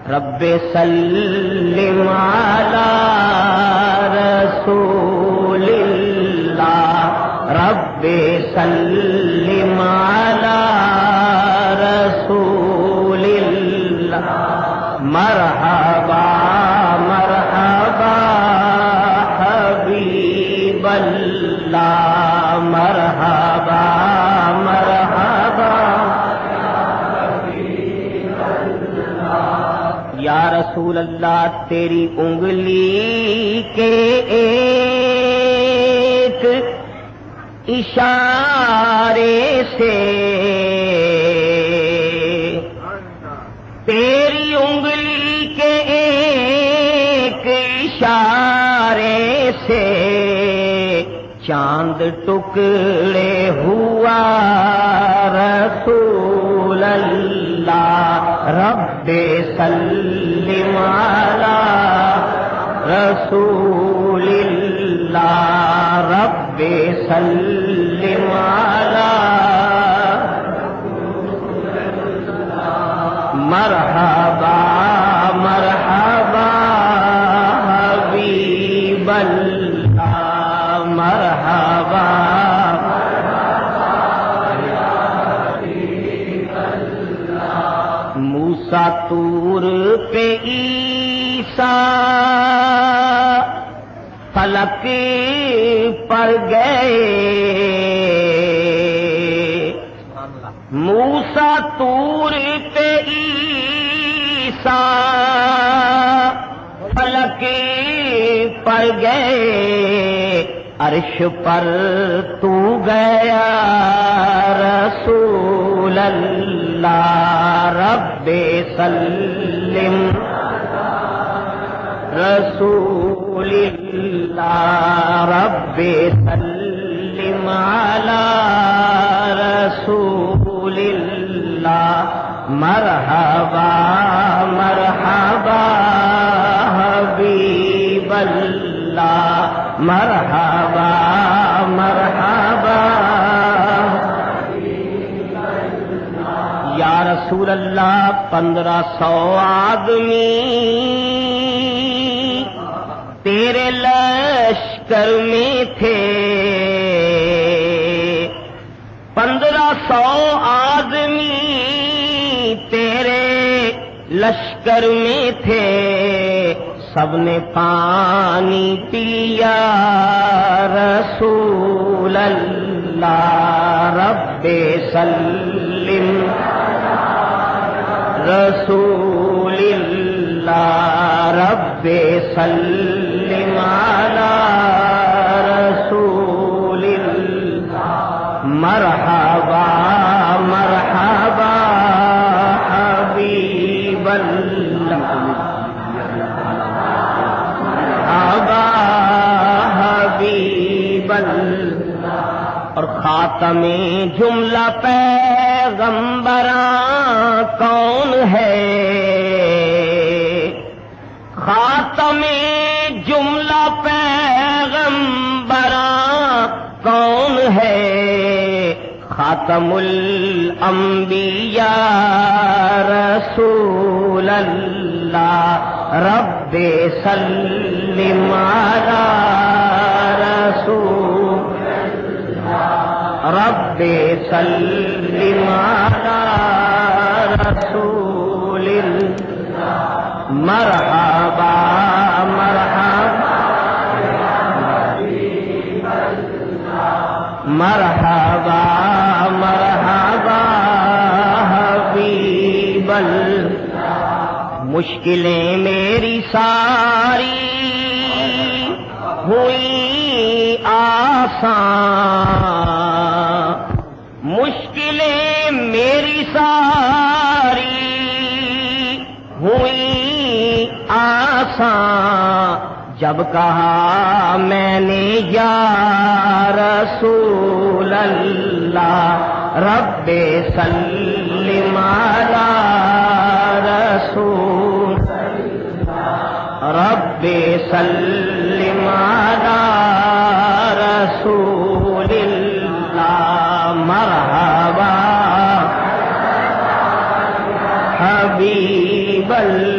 رب سلم علی رسول اللہ، رب سلم علی رسول اللہ، مرحبا مرحبا حبیب اللہ، مرحبا مرحبا یا رسول اللہ، تیری انگلی کے ایک اشارے سے، تیری انگلی کے ایک اشارے سے چاند ٹکڑے ہوا رسول اللہ، رب سلم علی رسول اللہ، رب سلم علی مرحبا مرحبا حبیب اللہ، مرحبا موسیٰ طور پہ عیسیٰ فلک پر گئے، موسیٰ طور پہ عیسیٰ فلک پر گئے، عرش پر تو گیا رسول اللہ، رب سلم رسول اللہ، رب سلم علی رسول اللہ، مرحبا مرحبا حبیب اللہ، مرحبا مرحبا یا رسول اللہ، 1500 آدمی تیرے لشکر میں تھے، 1500 آدمی تیرے لشکر میں تھے، سب نے پانی پیا رسول اللہ، رب سلم رسول اللہ، رب سلم علی رسول اللہ، مرحبا مرحبا حبیب اللہ، مرحبا حبیب اللہ، اور خاتم جملہ پیغمبراں کون ہے، خاتم جملہ پیغمبراں کون ہے، خاتم الانبیاء رسول اللہ، رب سلم علی رسول اللہ، رب سلم علی رسول اللہ، مرحبا مرحبا مرحبا مرحبا حبیب اللہ، مشکلیں میری ساری ہوئی آسان، مشکلیں میری ساری ہوئی آسان، جب کہا میں نے یا رسول اللہ، رب سلم علی رسول اللہ، رب سلم علی رسول اللہ، مرحبا حبیب اللہ۔